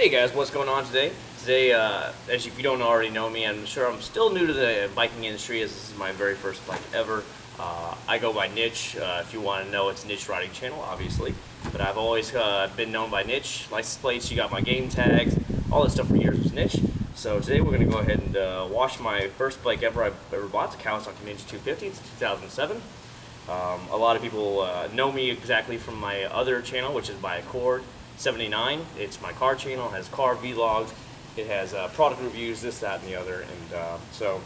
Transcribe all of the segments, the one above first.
Hey guys, what's going on today? Today, as if you don't already know me, I'm sure I'm still new to the biking industry as this is my very first bike ever. I go by Niche. If you want to know, it's NicheRiding channel, obviously. But I've always been known by Niche. License plates, you got my game tags, all this stuff for years was Niche. So today we're going to go ahead and wash my first bike ever I've ever bought, the Kawasaki Ninja 250. It's 2007. A lot of people know me exactly from my other channel, which is by Accord 79. It's my car channel. It has car vlogs. It has product reviews, this, that, and the other. And so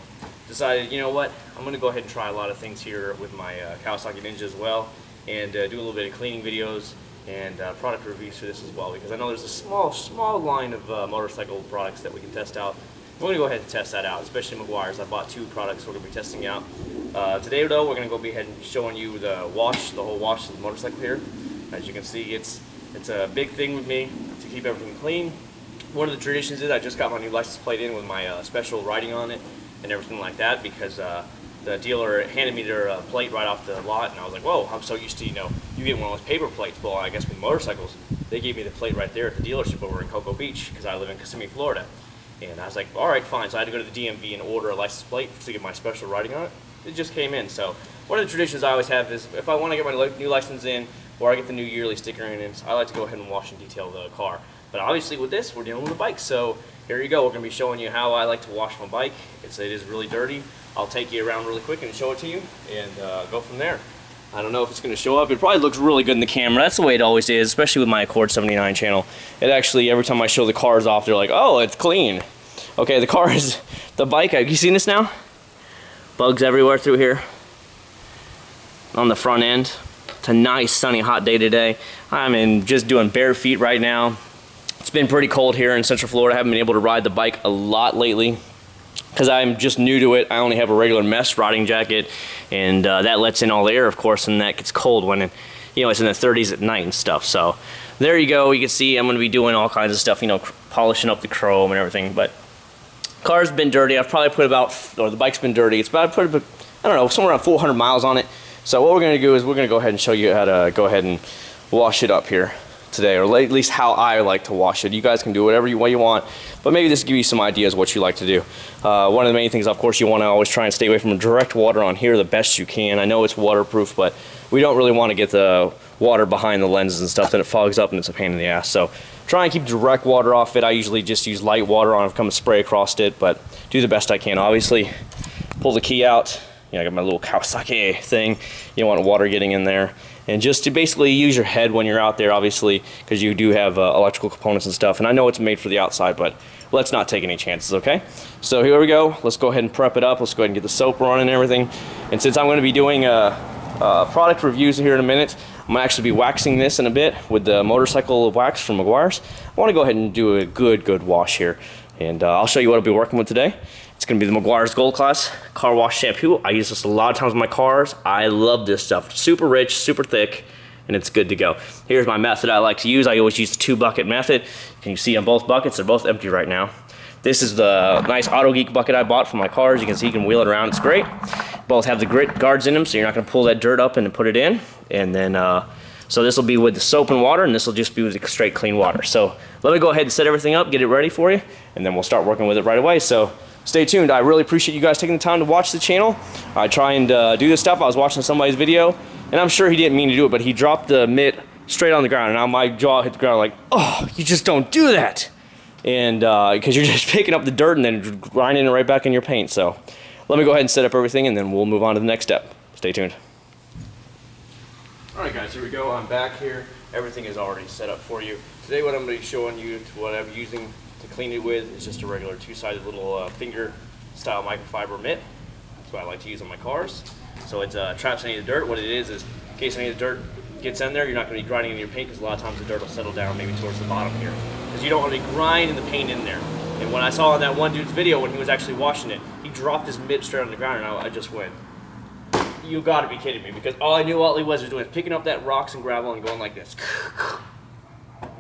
decided, you know what, I'm going to go ahead and try a lot of things here with my Kawasaki Ninja as well, and do a little bit of cleaning videos and product reviews for this as well, because I know there's a small line of motorcycle products that we can test out. We're going to go ahead and test that out, especially Meguiar's. I bought 2 products we're going to be testing out. Today though, we're going to go ahead and showing you the whole wash of the motorcycle here. As you can see, it's a big thing with me to keep everything clean. One of the traditions is I just got my new license plate in with my special writing on it and everything like that, because the dealer handed me their plate right off the lot, and I was like, whoa, I'm so used to, you get one of those paper plates. Well, I guess with motorcycles, they gave me the plate right there at the dealership over in Cocoa Beach, because I live in Kissimmee, Florida. And I was like, all right, fine. So I had to go to the DMV and order a license plate to get my special writing on it. It just came in. So one of the traditions I always have is if I want to get my new license in, or I get the new yearly sticker in, I like to go ahead and wash and detail the car. But obviously with this, we're dealing with a bike. So here you go. We're going to be showing you how I like to wash my bike. It is really dirty. I'll take you around really quick and show it to you, and go from there. I don't know if it's going to show up. It probably looks really good in the camera. That's the way it always is, especially with my Accord 79 channel. It actually, every time I show the cars off, they're like, oh, it's clean. Okay, the bike, have you seen this now? Bugs everywhere through here on the front end. It's a nice sunny hot day today. I'm just doing bare feet right now. It's been pretty cold here in Central Florida. I haven't been able to ride the bike a lot lately because I'm just new to it. I only have a regular mesh riding jacket, and that lets in all the air, of course, and that gets cold when it's in the 30s at night and stuff. So there you go. You can see I'm going to be doing all kinds of stuff, polishing up the chrome and everything. But car's been dirty. I've probably put the bike's been dirty. It's about, I don't know, somewhere around 400 miles on it. So what we're going to do is we're going to go ahead and show you how to go ahead and wash it up here today, or at least how I like to wash it. You guys can do whatever way you want, but maybe this will give you some ideas what you like to do. One of the main things, of course, you want to always try and stay away from direct water on here the best you can. I know it's waterproof, but we don't really want to get the water behind the lenses and stuff, then it fogs up and it's a pain in the ass. So try and keep direct water off it. I usually just use light water on it, come and spray across it, but do the best I can. Obviously, pull the key out. I got my little Kawasaki thing. You don't want water getting in there. And just to basically use your head when you're out there, obviously, because you do have electrical components and stuff. And I know it's made for the outside, but let's not take any chances, okay? So here we go. Let's go ahead and prep it up. Let's go ahead and get the soap running and everything. And since I'm going to be doing product reviews here in a minute, I'm going to actually be waxing this in a bit with the motorcycle wax from Meguiar's. I want to go ahead and do a good wash here. And I'll show you what I'll be working with today. It's going to be the Meguiar's Gold Class Car Wash Shampoo. I use this a lot of times with my cars. I love this stuff. Super rich, super thick, and it's good to go. Here's my method I like to use. I always use the 2-bucket method. Can you see on both buckets? They're both empty right now. This is the nice Auto Geek bucket I bought for my cars. You can see you can wheel it around. It's great. Both have the grit guards in them, so you're not going to pull that dirt up and put it in. And then, so this will be with the soap and water, and this will just be with the straight clean water. So let me go ahead and set everything up, get it ready for you, and then we'll start working with it right away. So stay tuned. I really appreciate you guys taking the time to watch the channel. I try and do this stuff. I was watching somebody's video, and I'm sure he didn't mean to do it, but he dropped the mitt straight on the ground, and now my jaw hit the ground like, oh, you just don't do that. And because you're just picking up the dirt and then grinding it right back in your paint. So let me go ahead and set up everything, and then we'll move on to the next step. Stay tuned. Alright guys, here we go. I'm back here. Everything is already set up for you. Today what I'm going to be showing you, what I'm using to clean it with, is just a regular 2-sided little finger style microfiber mitt. That's what I like to use on my cars. So it traps any of the dirt. What it is in case any of the dirt gets in there, you're not going to be grinding in your paint, because a lot of times the dirt will settle down maybe towards the bottom here. Because you don't want to be grinding the paint in there. And when I saw on that one dude's video when he was actually washing it, he dropped his mitt straight on the ground, and I just went, you gotta be kidding me, because all I knew all he was doing is picking up that rocks and gravel and going like this.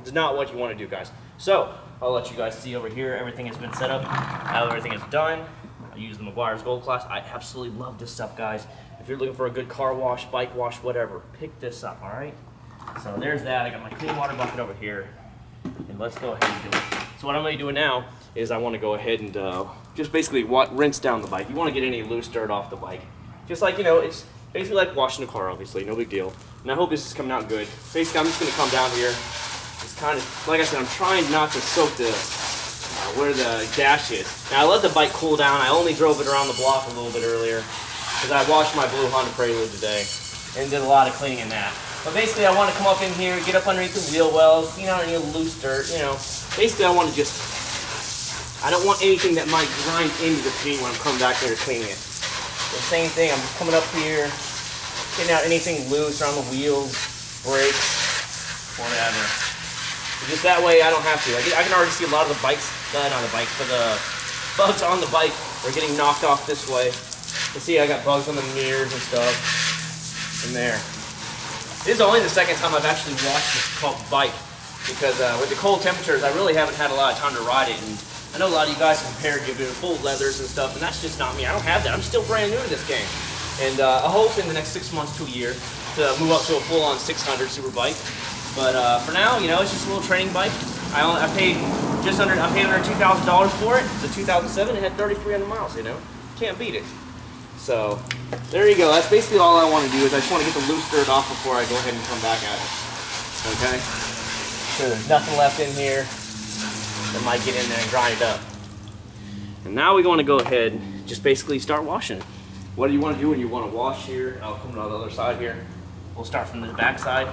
It's not what you want to do, guys. So I'll let you guys see over here. Everything has been set up, how everything is done. I use the Meguiar's Gold Class. I absolutely love this stuff, guys. If you're looking for a good car wash, bike wash, whatever, pick this up, all right? So there's that. I got my clean water bucket over here, and let's go ahead and do it. So what I'm going to be doing now is I want to go ahead and just basically rinse down the bike. You want to get any loose dirt off the bike. Just like, you know, it's basically like washing a car, obviously, no big deal. And I hope this is coming out good. Basically, I'm just going to come down here. It's kind of, like I said, I'm trying not to soak the where the dash is. Now, I let the bike cool down. I only drove it around the block a little bit earlier because I washed my blue Honda Prelude today and did a lot of cleaning in that. But basically, I want to come up in here, get up underneath the wheel wells, clean out any loose dirt, you know. Basically, I want to just, I don't want anything that might grind into the paint when I'm coming back here to clean it. The same thing, I'm just coming up here, getting out anything loose around the wheels, brakes, whatever. Just that way I don't have to. I can already see a lot of the bikes, not the bikes, but the bugs on the bike are getting knocked off this way. You see I got bugs on the mirrors and stuff in there. This is only the second time I've actually washed this bike because with the cold temperatures I really haven't had a lot of time to ride it. And I know a lot of you guys compared you to full leathers and stuff, and that's just not me. I don't have that. I'm still brand new to this game. And I hope in the next 6 months to a year to move up to a full-on 600 super bike. But for now, you know, it's just a little training bike. I paid under $2,000 for it. It's a 2007. It had 3,300 miles. You know, can't beat it. So there you go. That's basically all I want to do. Is I just want to get the loose dirt off before I go ahead and come back at it. Okay. So there's nothing left in here that might get in there and grind it up. And now we want to go ahead and just basically start washing it. What do you want to do when you want to wash here? I'll come to the other side here. We'll start from the back side.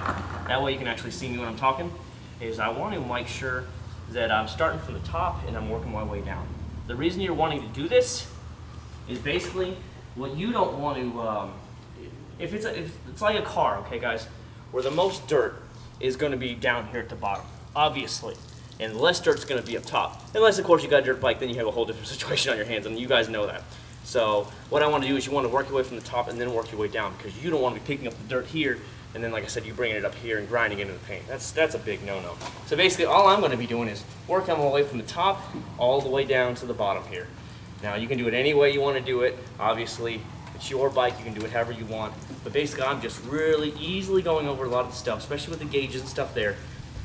That way you can actually see me when I'm talking. Is I want to make sure that I'm starting from the top and I'm working my way down. The reason you're wanting to do this is basically what you don't want to, if it's like a car, okay guys, where the most dirt is going to be down here at the bottom, obviously, and the less dirt's going to be up top. Unless of course you got a dirt bike, then you have a whole different situation on your hands, and you guys know that. So what I want to do is you want to work your way from the top and then work your way down, because you don't want to be picking up the dirt here and then, like I said, you bringing it up here and grinding into the paint. That's a big no-no. So basically all I'm going to be doing is working my way from the top all the way down to the bottom here. Now you can do it any way you want to do it. Obviously it's your bike, you can do it however you want. But basically I'm just really easily going over a lot of the stuff, especially with the gauges and stuff there.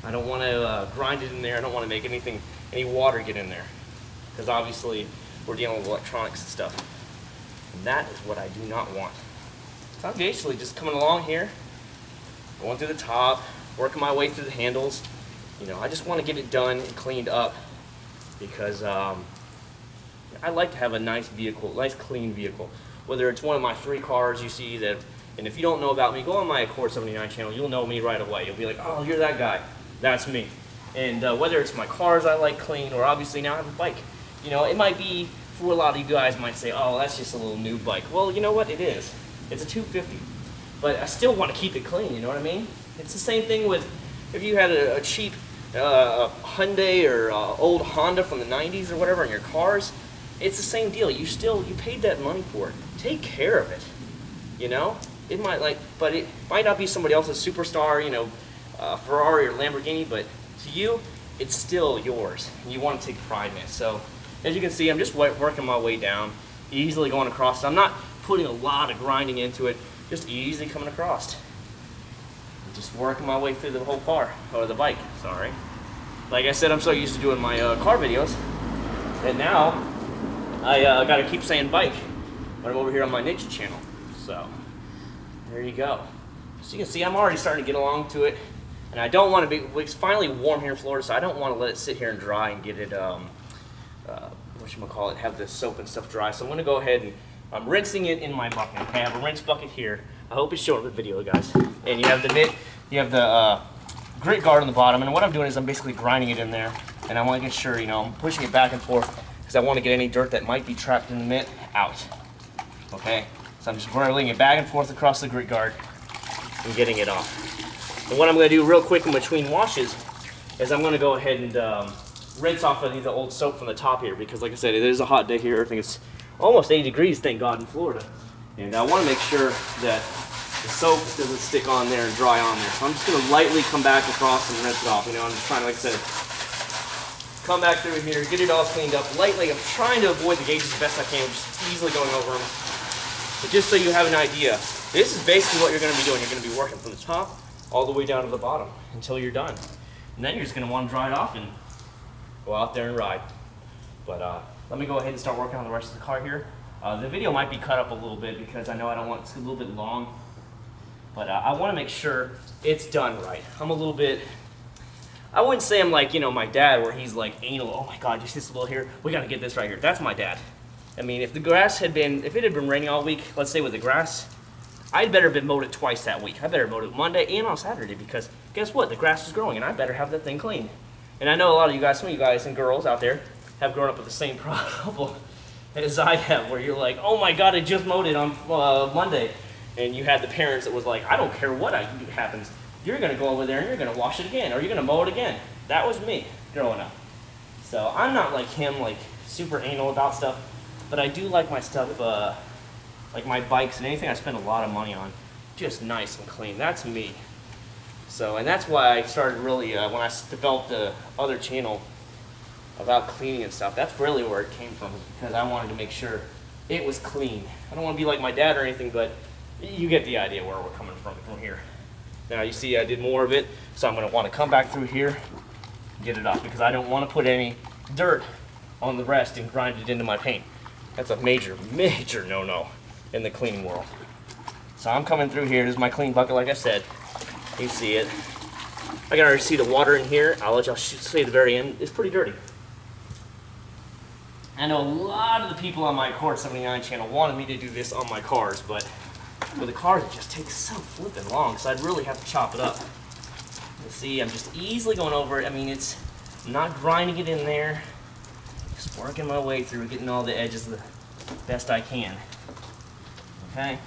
I don't want to grind it in there. I don't want to make any water get in there, because obviously we're dealing with electronics and stuff. And that is what I do not want. So I'm basically just coming along here, going through the top, working my way through the handles. You know, I just want to get it done and cleaned up, because I like to have a nice vehicle, nice clean vehicle. Whether it's one of my 3 cars you see that, and if you don't know about me, go on my Accord 79 channel, you'll know me right away. You'll be like, oh, you're that guy. That's me. And whether it's my cars I like clean, or obviously now I have a bike. You know, it might be, for a lot of you guys might say, oh, that's just a little new bike. Well, you know what? It is. It's a 250. But I still want to keep it clean, you know what I mean? It's the same thing with if you had a cheap Hyundai or old Honda from the 90s or whatever in your cars. It's the same deal. You paid that money for it. Take care of it. You know? It might but it might not be somebody else's superstar, you know, Ferrari or Lamborghini, but to you, it's still yours. And you want to take pride in it. So as you can see, I'm just working my way down, easily going across. I'm not putting a lot of grinding into it, just easily coming across. Just working my way through the whole car, or the bike, sorry. Like I said, I'm so used to doing my car videos, and now I gotta keep saying bike when I'm over here on my niche channel. So there you go. So you can see I'm already starting to get along to it, and I don't want to be, it's finally warm here in Florida, so I don't want to let it sit here and dry and get it, whatchamacallit, have the soap and stuff dry. So I'm gonna go ahead and I'm rinsing it in my bucket. Okay, I have a rinse bucket here. I hope it's showing the video, guys. And you have the grit guard on the bottom, and what I'm doing is I'm basically grinding it in there, and I want to get sure, you know, I'm pushing it back and forth because I want to get any dirt that might be trapped in the mitt out. Okay, so I'm just whirling it back and forth across the grit guard and getting it off. And what I'm going to do real quick in between washes is I'm going to go ahead and rinse off any of the old soap from the top here, because like I said, it is a hot day here. I think it's almost 80 degrees, thank God, in Florida. And I want to make sure that the soap doesn't stick on there and dry on there. So I'm just going to lightly come back across and rinse it off. You know, I'm just trying to, like I said, come back through here, get it all cleaned up lightly. I'm trying to avoid the gauges as best I can, just easily going over them. But just so you have an idea, this is basically what you're going to be doing. You're going to be working from the top all the way down to the bottom until you're done. And then you're just going to want to dry it off and go out there and ride. But let me go ahead and start working on the rest of the car here. The video might be cut up a little bit because I know I don't want it's a little bit long. But I want to make sure it's done right. I'm a little bit, I wouldn't say I'm like, you know, my dad where he's like anal, oh my God, just this little here, we got to get this right here. That's my dad. I mean, if the grass had been, if it had been raining all week, let's say with the grass, I'd better have been mowed it twice that week. I better mowed it Monday and on Saturday because guess what? The grass is growing and I better have that thing clean. And I know a lot of you guys, some of you guys and girls out there have grown up with the same problem as I have, where you're like, oh my God, I just mowed it on Monday. And you had the parents that was like, I don't care what happens. You're going to go over there and you're going to wash it again or you're going to mow it again. That was me growing up. So I'm not like him, like super anal about stuff, but I do like my stuff, like my bikes and anything I spend a lot of money on, just nice and clean. That's me. So, and that's why I started really, when I developed the other channel about cleaning and stuff, that's really where it came from, because I wanted to make sure it was clean. I don't want to be like my dad or anything, but you get the idea where we're coming from here. Now you see I did more of it, so I'm going to want to come back through here and get it off, because I don't want to put any dirt on the rest and grind it into my paint. That's a major, major no-no in the cleaning world. So I'm coming through here. This is my clean bucket, like I said. You see it. I can already see the water in here. I'll let y'all see at the very end. It's pretty dirty. I know a lot of the people on my Core 79 channel wanted me to do this on my cars, but with the cars it just takes so flipping long, so I'd really have to chop it up. You see, I'm just easily going over it. I mean, I'm not grinding it in there. Just working my way through, getting all the edges the best I can. Okay?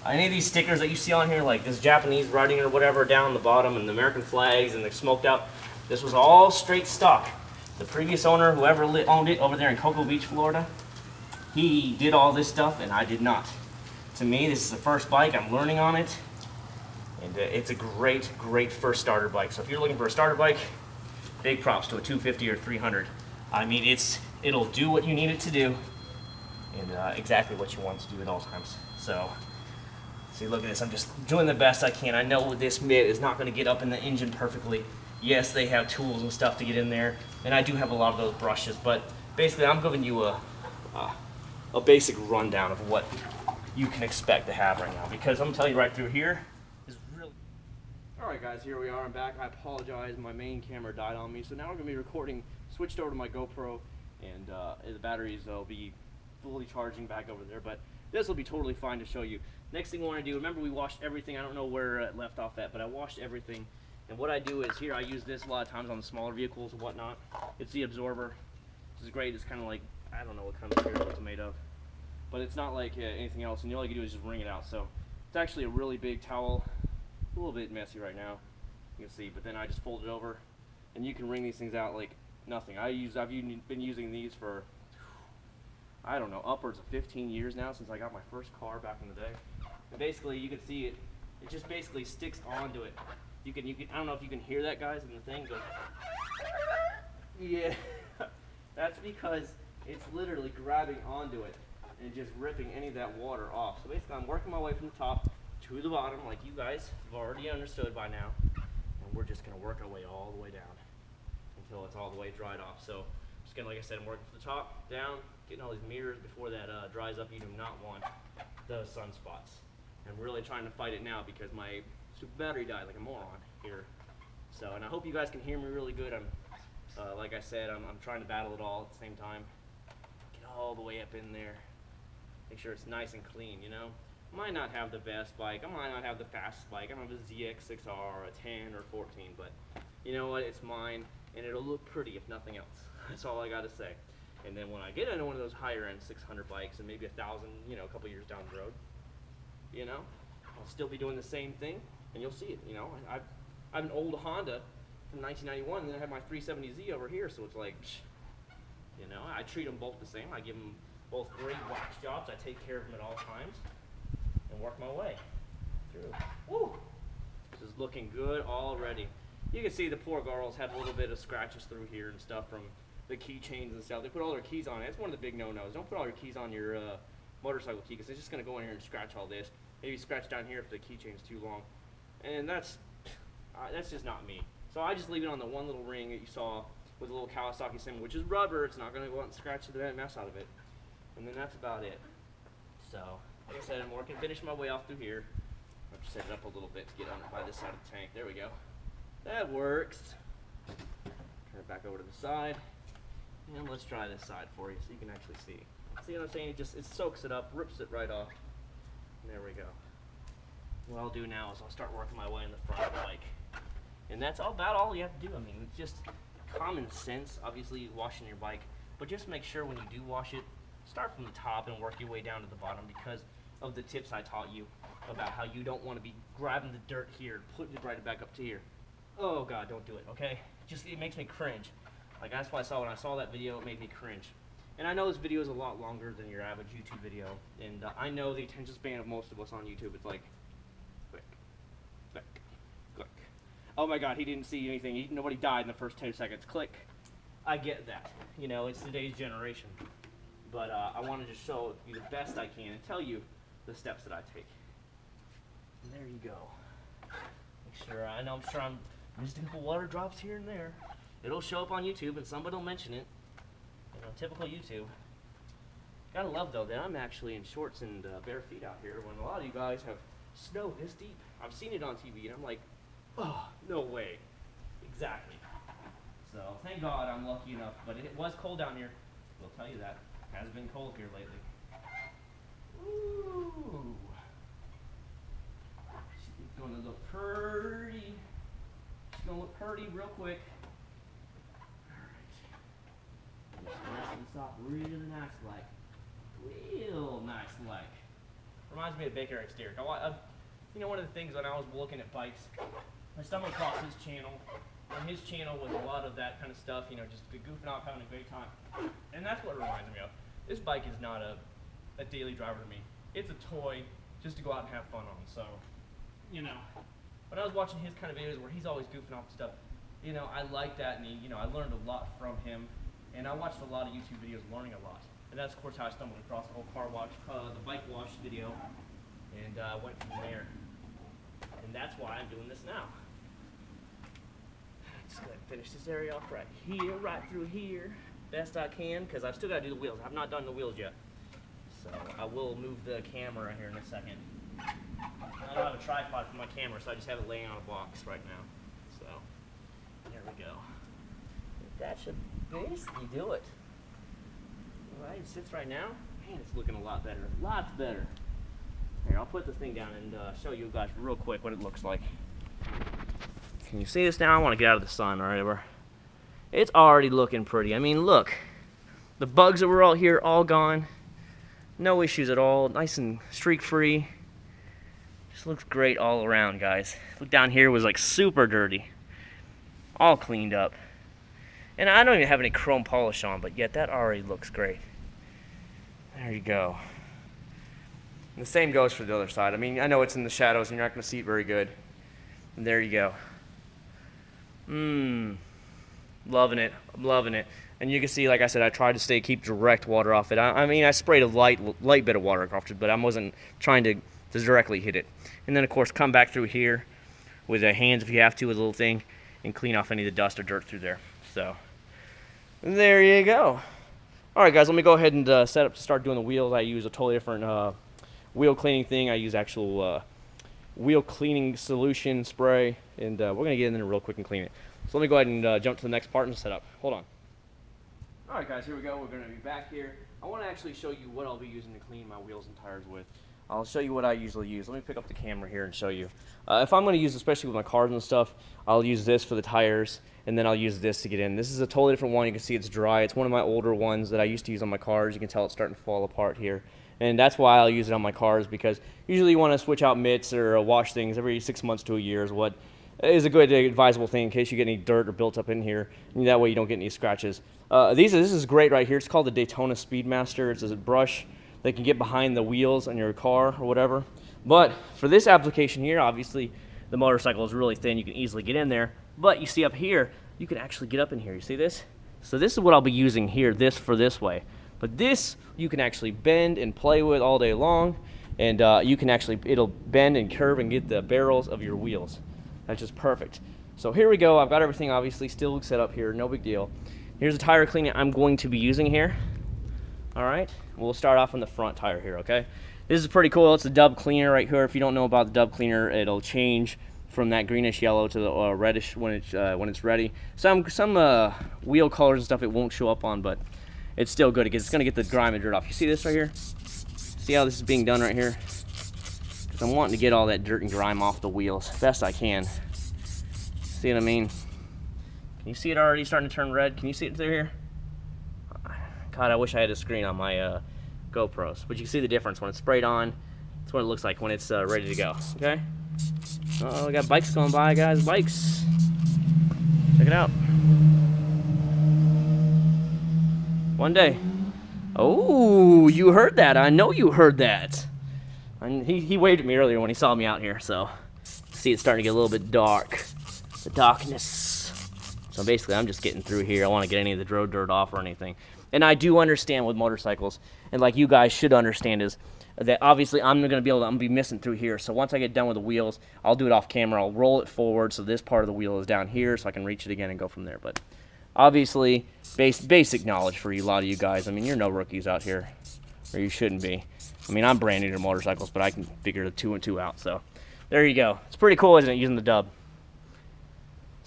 Any of these stickers that you see on here, like this Japanese writing or whatever down the bottom and the American flags and they're smoked out, this was all straight stock. The previous owner, whoever owned it over there in Cocoa Beach, Florida, he did all this stuff and I did not. To me, this is the first bike. I'm learning on it. And it's a great, great first starter bike. So if you're looking for a starter bike, big props to a 250 or 300. I mean, it'll do what you need it to do and exactly what you want it to do at all times. So, see, look at this. I'm just doing the best I can. I know this mitt is not going to get up in the engine perfectly. Yes, they have tools and stuff to get in there, and I do have a lot of those brushes, but basically I'm giving you a basic rundown of what you can expect to have right now, because I'm telling you right through here is really... Alright guys, here we are, I'm back. I apologize, my main camera died on me, so now we're going to be recording, switched over to my GoPro, and the batteries will be fully charging back over there, but this will be totally fine to show you. Next thing we want to do, remember we washed everything, I don't know where it left off at, but I washed everything. And what I do is here, I use this a lot of times on the smaller vehicles and whatnot. It's the absorber. This is great. It's kind of like, I don't know what kind of material it's made of. But it's not like anything else. And all you can do is just wring it out. So it's actually a really big towel. A little bit messy right now, you can see. But then I just fold it over. And you can wring these things out like nothing. I've been using these for, I don't know, upwards of 15 years now since I got my first car back in the day. And basically, you can see it just basically sticks onto it. You can, I don't know if you can hear that, guys, in the thing, but yeah, that's because it's literally grabbing onto it and just ripping any of that water off. So basically, I'm working my way from the top to the bottom, like you guys have already understood by now, and we're just gonna work our way all the way down until it's all the way dried off. So I'm just gonna, like I said, I'm working from the top down, getting all these mirrors before that dries up. You do not want those sunspots. I'm really trying to fight it now because my super battery died like a moron here. So, and I hope you guys can hear me really good. I'm, like I said, I'm trying to battle it all at the same time. Get all the way up in there. Make sure it's nice and clean, you know. I might not have the best bike. I might not have the fastest bike. I don't have a ZX6R, a 10 or 14, but you know what? It's mine, and it'll look pretty if nothing else. That's all I got to say. And then when I get into one of those higher end 600 bikes and maybe 1,000, you know, a couple years down the road, you know, I'll still be doing the same thing, and you'll see it. You know, I have an old Honda from 1991, and then I have my 370Z over here, so it's like, you know, I treat them both the same. I give them both great wax jobs. I take care of them at all times, and work my way through. Woo! This is looking good already. You can see the poor girls have a little bit of scratches through here and stuff from the keychains and stuff. They put all their keys on it. It's one of the big no-nos. Don't put all your keys on your motorcycle key, because it's just going to go in here and scratch all this. Maybe scratch down here if the keychain's too long. And that's just not me. So I just leave it on the one little ring that you saw with a little Kawasaki symbol, which is rubber. It's not going to go out and scratch the mess out of it. And then that's about it. So, like I said, I'm working, finish my way off through here. I'll just set it up a little bit to get on by this side of the tank. There we go. That works. Turn it back over to the side. And let's try this side for you so you can actually see. See what I'm saying? It soaks it up, rips it right off. And there we go. What I'll do now is I'll start working my way in the front of the bike. And that's about all you have to do. I mean, it's just common sense, obviously, washing your bike. But just make sure when you do wash it, start from the top and work your way down to the bottom because of the tips I taught you about how you don't want to be grabbing the dirt here, putting it right back up to here. Oh God, don't do it, okay? It makes me cringe. Like that's why when I saw that video, it made me cringe. And I know this video is a lot longer than your average YouTube video, and I know the attention span of most of us on YouTube, it's like, click, click, click. Oh my God, he didn't see anything. Nobody died in the first 10 seconds. Click. I get that. You know, it's today's generation. But I wanted to show you the best I can and tell you the steps that I take. And there you go. Make sure, I'm missing a couple water drops here and there. It'll show up on YouTube and somebody will mention it. You know, typical YouTube. Gotta love though that I'm actually in shorts and bare feet out here when a lot of you guys have snow this deep. I've seen it on TV and I'm like, oh, no way. Exactly. So thank God I'm lucky enough, but it was cold down here. We'll tell you that. It has been cold here lately. Ooh. She's gonna look pretty. She's gonna look pretty real quick. Alright. Just messing this up real nice like. Real nice like. Reminds me of Baker Exterior. You know, one of the things when I was looking at bikes, I stumbled across his channel. And his channel was a lot of that kind of stuff, you know, just goofing off, having a great time. And that's what it reminds me of. This bike is not a daily driver to me. It's a toy just to go out and have fun on. So, you know, when I was watching his kind of videos where he's always goofing off and stuff, you know, I like that, and you know, I learned a lot from him. And I watched a lot of YouTube videos learning a lot. And that's, of course, how I stumbled across the whole the bike wash video, and went from there. And that's why I'm doing this now. Just go ahead and finish this area off right here, right through here, best I can, because I've still got to do the wheels. I've not done the wheels yet. So I will move the camera here in a second. I don't have a tripod for my camera, so I just have it laying on a box right now. So, there we go. That should basically do it. Alright, it sits right now. Man, it's looking a lot better. Lots better. Here, I'll put the thing down and show you guys real quick what it looks like. Can you see this now? I want to get out of the sun, alright? It's already looking pretty. I mean, look. The bugs that were all here, all gone. No issues at all. Nice and streak-free. Just looks great all around, guys. Look down here, was like super dirty. All cleaned up. And I don't even have any chrome polish on, but yet that already looks great. There you go. And the same goes for the other side. I mean, I know it's in the shadows and you're not going to see it very good. And there you go. Loving it. I'm loving it. And you can see, like I said, I tried to keep direct water off it. I mean, I sprayed a light bit of water across it, but I wasn't trying to directly hit it. And then, of course, come back through here with the hands if you have to, with a little thing, and clean off any of the dust or dirt through there. So, there you go. All right, guys, let me go ahead and set up to start doing the wheels. I use a totally different wheel cleaning thing. I use actual wheel cleaning solution spray, and we're going to get in there real quick and clean it. So let me go ahead and jump to the next part and set up. Hold on. All right, guys, here we go. We're going to be back here. I want to actually show you what I'll be using to clean my wheels and tires with. I'll show you what I usually use. Let me pick up the camera here and show you. If I'm going to use, especially with my cars and stuff, I'll use this for the tires, and then I'll use this to get in. This is a totally different one. You can see it's dry. It's one of my older ones that I used to use on my cars. You can tell it's starting to fall apart here. And that's why I'll use it on my cars, because usually you want to switch out mitts or wash things every 6 months to a year is what is a good advisable thing in case you get any dirt or built up in here. And that way you don't get any scratches. This is great right here. It's called the Daytona Speedmaster. It's a brush that can get behind the wheels on your car or whatever. But for this application here, obviously the motorcycle is really thin. You can easily get in there. But you see up here, you can actually get up in here. You see this? So this is what I'll be using here, this for this way. But this you can actually bend and play with all day long, and you can actually, it'll bend and curve and get the barrels of your wheels. That's just perfect. So here we go. I've got everything obviously still set up here. No big deal. Here's the tire cleaning I'm going to be using here. All right. We'll start off on the front tire here, okay? This is pretty cool. It's the dub cleaner right here. If you don't know about the dub cleaner, it'll change from that greenish yellow to the reddish when it's ready. Some wheel colors and stuff it won't show up on, but it's still good because it's going to get the grime and dirt off. You see this right here? See how this is being done right here? Because I'm wanting to get all that dirt and grime off the wheels best I can. See what I mean? Can you see it already starting to turn red? Can you see it through here? God, I wish I had a screen on my GoPros. But you can see the difference when it's sprayed on. That's what it looks like when it's ready to go. Okay? Oh, we got bikes going by, guys. Bikes. Check it out. One day. Oh, you heard that. I know you heard that. And he waved at me earlier when he saw me out here. So, see it's starting to get a little bit dark. The darkness. So basically, I'm just getting through here. I want to get any of the road dirt off or anything. And I do understand with motorcycles, and like you guys should understand, is that obviously I'm going to be missing through here. So once I get done with the wheels, I'll do it off camera. I'll roll it forward so this part of the wheel is down here so I can reach it again and go from there. But obviously, basic knowledge for a lot of you guys. I mean, you're no rookies out here, or you shouldn't be. I mean, I'm brand new to motorcycles, but I can figure the 2 and 2 out. So there you go. It's pretty cool, isn't it, using the dub?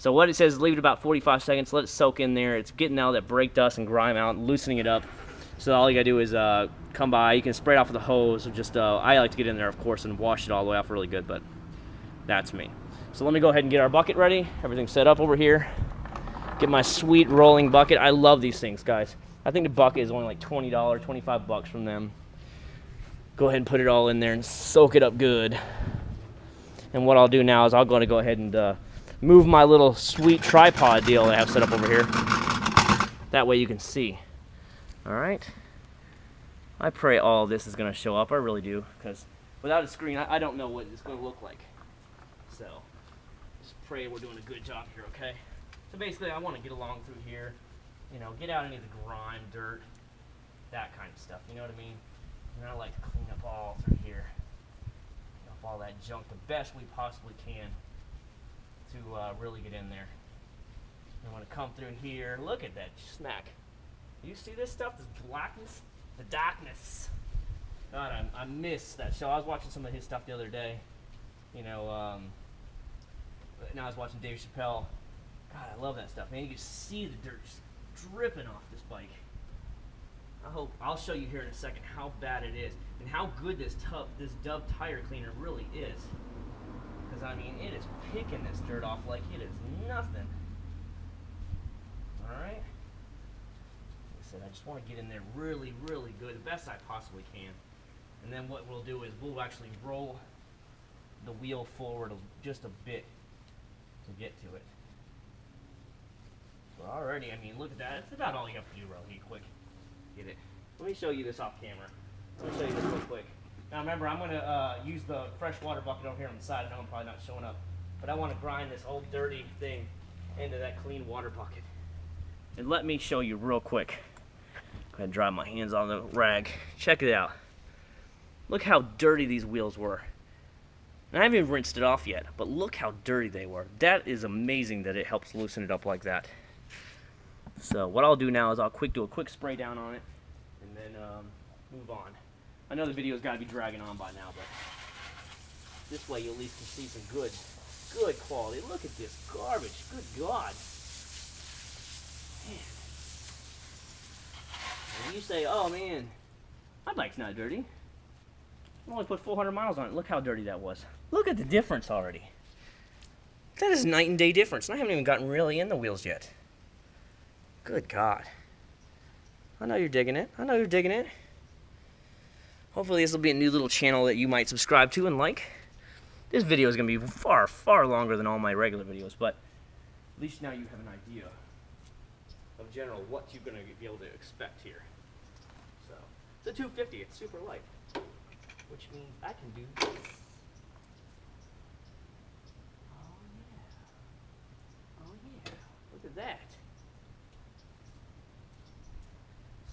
So what it says is leave it about 45 seconds, let it soak in there. It's getting all that brake dust and grime out, loosening it up. So all you gotta do is come by. You can spray it off with a hose, or just I like to get in there, of course, and wash it all the way off really good, but that's me. So let me go ahead and get our bucket ready. Everything's set up over here. Get my sweet rolling bucket. I love these things, guys. I think the bucket is only like $20, 25 bucks from them. Go ahead and put it all in there and soak it up good. And what I'll do now is I'll go ahead and move my little sweet tripod deal that I have set up over here. That way you can see. Alright. I pray all of this is going to show up. I really do. Because without a screen, I don't know what it's going to look like. So, just pray we're doing a good job here, okay? So basically, I want to get along through here. You know, get out any of the grime, dirt, that kind of stuff. You know what I mean? And I like to clean up all through here. Clean up all that junk the best we possibly can. To really get in there. I want to come through here. Look at that smack. You see this stuff? This blackness? The darkness. God, I miss that show. I was watching some of his stuff the other day. You know, now I was watching Dave Chappelle. God, I love that stuff, man. You can see the dirt just dripping off this bike. I'll show you here in a second how bad it is and how good this dub tire cleaner really is. Because, I mean, it is picking this dirt off like it is nothing. Alright? Like I said, I just want to get in there really, really good, the best I possibly can. And then what we'll do is we'll actually roll the wheel forward just a bit to get to it. So already, I mean, look at that. That's about all you have to do really quick. Get it. Let me show you this off camera. Let me show you this real quick. Now remember, I'm going to use the fresh water bucket over here on the side. I know I'm probably not showing up. But I want to grind this old dirty thing into that clean water bucket. And let me show you real quick. Go ahead and dry my hands on the rag. Check it out. Look how dirty these wheels were. And I haven't even rinsed it off yet, but look how dirty they were. That is amazing that it helps loosen it up like that. So what I'll do now is I'll do a quick spray down on it and then move on. I know the video's got to be dragging on by now, but this way you at least can see some good quality. Look at this garbage. Good God. Man. And you say, oh man, my bike's not dirty. I only put 400 miles on it. Look how dirty that was. Look at the difference already. That is night and day difference. And I haven't even gotten really in the wheels yet. Good God. I know you're digging it. I know you're digging it. Hopefully this will be a new little channel that you might subscribe to and like. This video is going to be far, far longer than all my regular videos, but at least now you have an idea of general what you're going to be able to expect here. So, it's a 250. It's super light, which means I can do this. Oh yeah. Oh yeah. Look at that.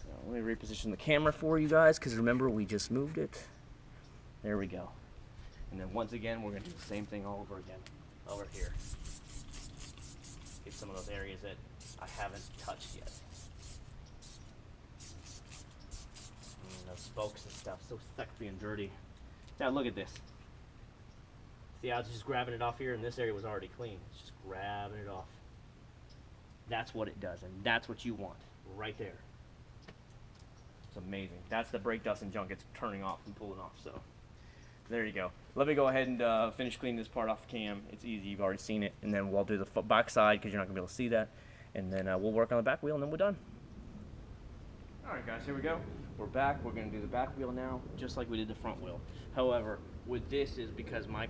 So let me reposition the camera for you guys, because remember we just moved it. There we go. And then once again we're going to do the same thing all over again over here. get some of those areas that I haven't touched yet. And those spokes and stuff, so sexy and dirty. Now look at this. See how it's just grabbing it off here, and this area was already clean. It's just grabbing it off. That's what it does, and that's what you want, right there. It's amazing. That's the brake dust and junk it's turning off and pulling off, so there you go. Let me go ahead and finish cleaning this part off the cam. It's easy, you've already seen it, and then we'll do the back side because you're not going to be able to see that, and then we'll work on the back wheel, and then we're done. Alright guys, here we go. We're back. We're going to do the back wheel now, just like we did the front wheel. However, with this is because my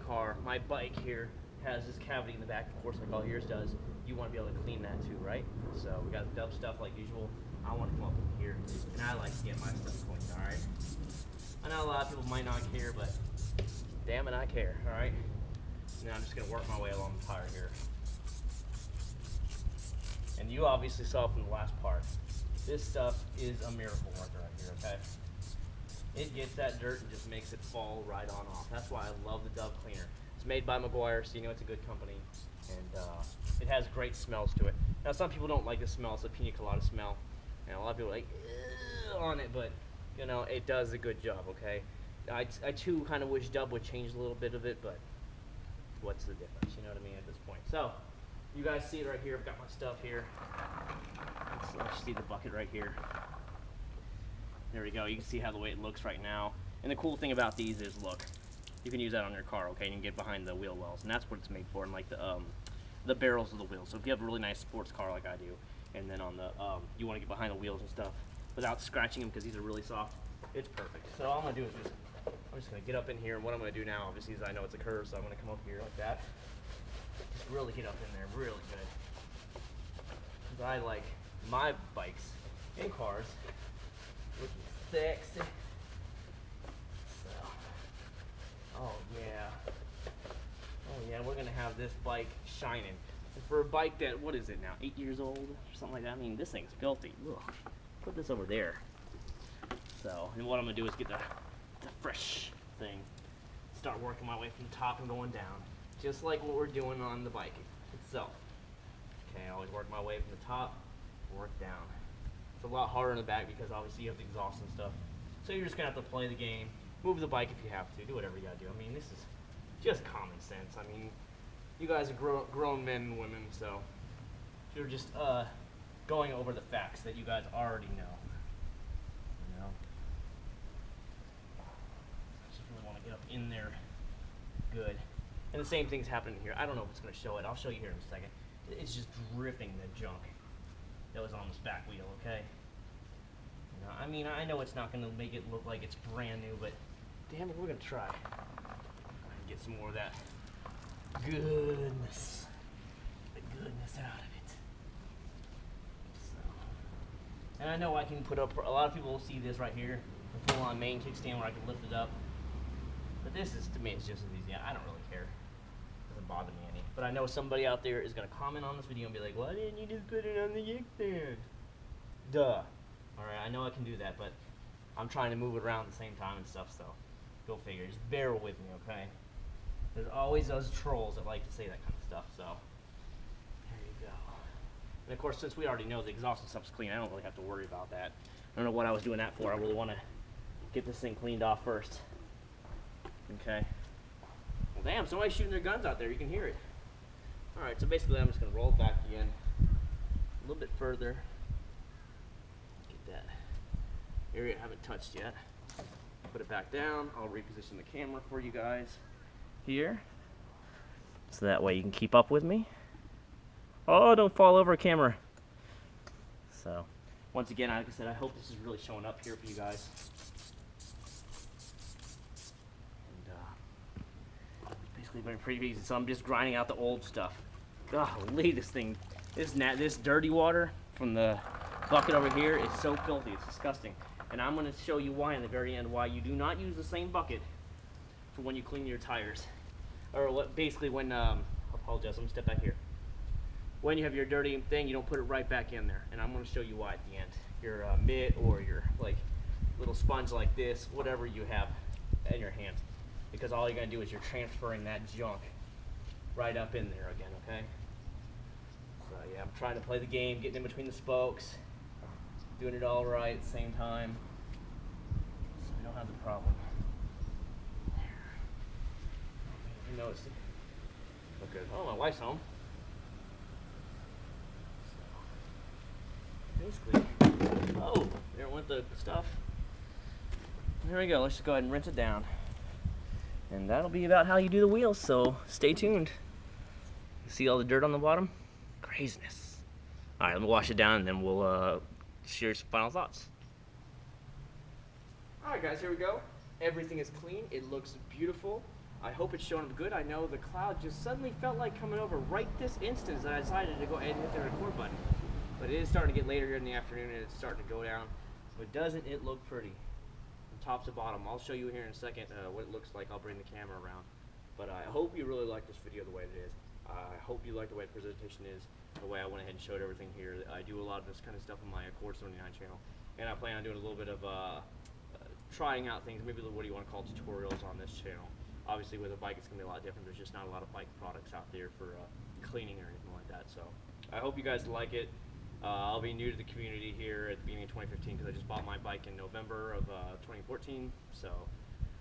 bike here has this cavity in the back, of course, like all yours does. You want to be able to clean that too, right? So we got the dub stuff like usual. I want to come up in here, and I like to get my stuff cleaned, alright? I know a lot of people might not care, but damn it, I care, alright? Now I'm just going to work my way along the tire here. And you obviously saw from the last part, this stuff is a miracle worker right here, okay? It gets that dirt and just makes it fall right on off. That's why I love the Dove cleaner. It's made by Meguiar, so you know it's a good company, and it has great smells to it. Now some people don't like the smell, it's a pina colada smell, and a lot of people are like on it, but you know it does a good job, okay? I too kind of wish Dove would change a little bit of it, but what's the difference? You know what I mean at this point. So you guys see it right here. I've got my stuff here. Let's see the bucket right here. There we go. You can see how the way it looks right now. And the cool thing about these is, look, you can use that on your car, okay? You can get behind the wheel wells, and that's what it's made for, and like the barrels of the wheels. So if you have a really nice sports car like I do, and then on the you want to get behind the wheels and stuff without scratching them because these are really soft, it's perfect. So all I'm gonna do is I'm just gonna get up in here, and what I'm gonna do now, obviously, is I know it's a curve, so I'm gonna come up here like that. Just really get up in there, really good. Because I like my bikes and cars looking sexy. So, oh yeah, we're gonna have this bike shining. And for a bike that, what is it now, 8 years old or something like that? I mean, this thing's filthy. Ugh. Put this over there. So, and what I'm gonna do is get the fresh thing, start working my way from the top and going down, just like what we're doing on the bike itself. Okay, I always work my way from the top, work down. It's a lot harder in the back because obviously you have the exhaust and stuff. So you're just gonna have to play the game, move the bike if you have to, do whatever you gotta do. I mean, this is just common sense. I mean, you guys are grown men and women, so you're just going over the facts that you guys already know. You know? I just really want to get up in there good. And the same thing's happening here. I don't know if it's going to show it. I'll show you here in a second. It's just dripping the junk that was on this back wheel, okay? You know, I mean, I know it's not going to make it look like it's brand new, but damn it, we're going to try. Get some more of that goodness, the goodness out of it. So, and I know I can put up, a lot of people will see this right here, the full-on main kickstand where I can lift it up. But this is, to me, it's just as easy. I don't really care. It doesn't bother me any. But I know somebody out there is going to comment on this video and be like, why didn't you just put it on the kickstand? Duh. Alright, I know I can do that, but I'm trying to move it around at the same time and stuff, so go figure. Just bear with me, okay? There's always those trolls that like to say that kind of stuff, so there you go. And of course, since we already know the exhaust and stuff's clean, I don't really have to worry about that. I don't know what I was doing that for. I really want to get this thing cleaned off first. Okay. Well, damn, somebody's shooting their guns out there. You can hear it. Alright, so basically I'm just going to roll it back again a little bit further. Get that area I haven't touched yet. Put it back down. I'll reposition the camera for you guys here, so that way you can keep up with me. Oh, don't fall over, camera. So, once again, like I said, I hope this is really showing up here for you guys. And basically been pretty easy. So I'm just grinding out the old stuff. Golly, this thing, this dirty water from the bucket over here is so filthy. It's disgusting. And I'm going to show you why in the very end, why you do not use the same bucket for when you clean your tires, or what? Basically, when I apologize, I'm gonna step back here. When you have your dirty thing, you don't put it right back in there, and I'm gonna show you why at the end. Your mitt or your like little sponge like this, whatever you have in your hands, because all you're gonna do is you're transferring that junk right up in there again. Okay. So yeah, I'm trying to play the game, getting in between the spokes, doing it all right at the same time, so we don't have the problem. You notice it. Okay. Oh, my wife's home. So, basically, oh, there went the stuff. There we go. Let's just go ahead and rinse it down. And that'll be about how you do the wheels, so stay tuned. See all the dirt on the bottom? Craziness. All right, let me wash it down and then we'll share some final thoughts. All right, guys, here we go. Everything is clean. It looks beautiful. I hope it's showing up good. I know the cloud just suddenly felt like coming over right this instant that I decided to go ahead and hit the record button. But it is starting to get later here in the afternoon and it's starting to go down. But doesn't it look pretty? From top to bottom. I'll show you here in a second what it looks like. I'll bring the camera around. But I hope you really like this video the way it is. I hope you like the way the presentation is, the way I went ahead and showed everything here. I do a lot of this kind of stuff on my Accord 79 channel. And I plan on doing a little bit of trying out things, maybe what do you want to call tutorials on this channel. Obviously with a bike it's going to be a lot different. There's just not a lot of bike products out there for cleaning or anything like that. So I hope you guys like it. I'll be new to the community here at the beginning of 2015 because I just bought my bike in November of 2014. So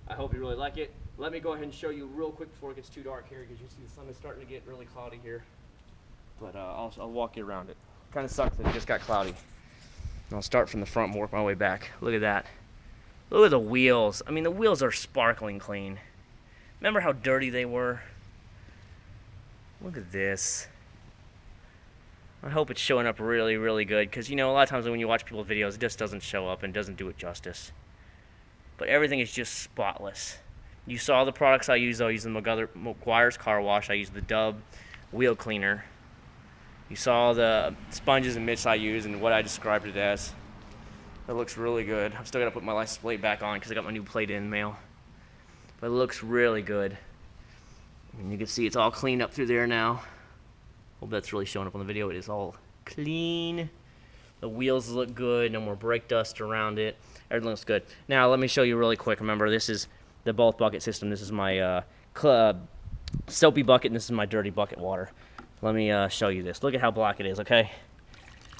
I hope you really like it. Let me go ahead and show you real quick before it gets too dark here because you see the sun is starting to get really cloudy here. But I'll walk you around it. Kind of sucks that it just got cloudy. And I'll start from the front and work my way back. Look at that. Look at the wheels. I mean, the wheels are sparkling clean. Remember how dirty they were? Look at this. I hope it's showing up really, really good because, you know, a lot of times when you watch people's videos, it just doesn't show up and doesn't do it justice. But everything is just spotless. You saw the products I use. I use the McGuire's Car Wash. I use the Dub Wheel Cleaner. You saw the sponges and mitts I use and what I described it as. It looks really good. I'm still going to put my license plate back on because I got my new plate in the mail. But it looks really good. And you can see it's all cleaned up through there now. Hope that's really showing up on the video. It is all clean. The wheels look good. No more brake dust around it. Everything looks good. Now let me show you really quick. Remember, this is the both bucket system. This is my soapy bucket and this is my dirty bucket water. Let me show you this. Look at how black it is, okay?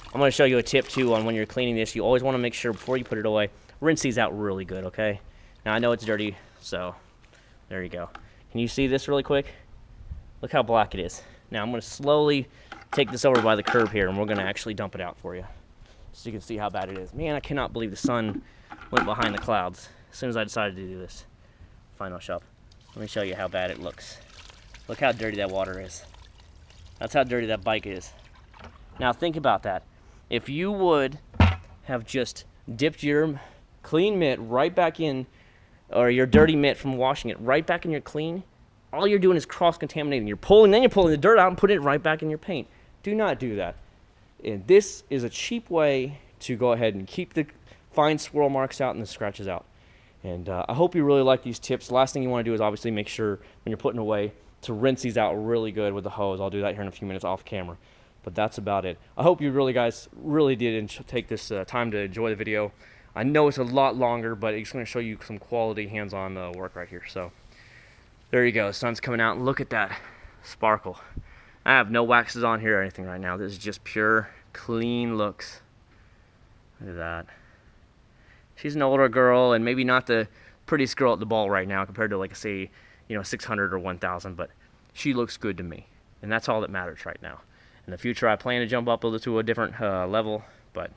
I'm going to show you a tip too on when you're cleaning this. You always want to make sure before you put it away, rinse these out really good, okay? Now I know it's dirty, so there you go. Can you see this really quick? Look how black it is. Now I'm going to slowly take this over by the curb here and we're going to actually dump it out for you so you can see how bad it is. Man, I cannot believe the sun went behind the clouds as soon as I decided to do this. Final shop. Let me show you how bad it looks. Look how dirty that water is. That's how dirty that bike is. Now think about that. If you would have just dipped your clean mitt right back in, or your dirty mitt from washing it right back in your clean, all you're doing is cross-contaminating. You're pulling the dirt out and putting it right back in your paint. Do not do that. And this is a cheap way to go ahead and keep the fine swirl marks out and the scratches out. And I hope you really like these tips. The last thing you want to do is obviously make sure when you're putting away to rinse these out really good with the hose. I'll do that here in a few minutes off camera. But that's about it. I hope you guys really did take this time to enjoy the video. I know it's a lot longer, but it's going to show you some quality hands-on work right here. So there you go. The sun's coming out. Look at that sparkle. I have no waxes on here or anything right now. This is just pure, clean looks. Look at that. She's an older girl and maybe not the prettiest girl at the ball right now compared to, like, say, 600 or 1,000, but she looks good to me, and that's all that matters right now. In the future, I plan to jump up to a different level, but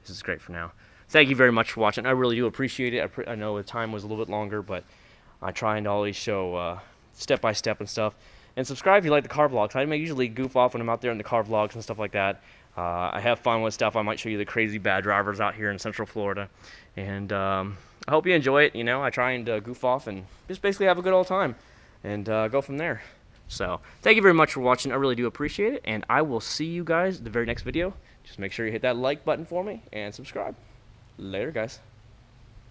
this is great for now. Thank you very much for watching. I really do appreciate it. I know the time was a little bit longer, but I try and always show step-by-step and stuff. And subscribe if you like the car vlogs. I usually goof off when I'm out there in the car vlogs and stuff like that. I have fun with stuff. I might show you the crazy bad drivers out here in Central Florida. And I hope you enjoy it. I try and goof off and just basically have a good old time and go from there. So thank you very much for watching. I really do appreciate it. And I will see you guys in the very next video. Just make sure you hit that like button for me and subscribe. Later, guys.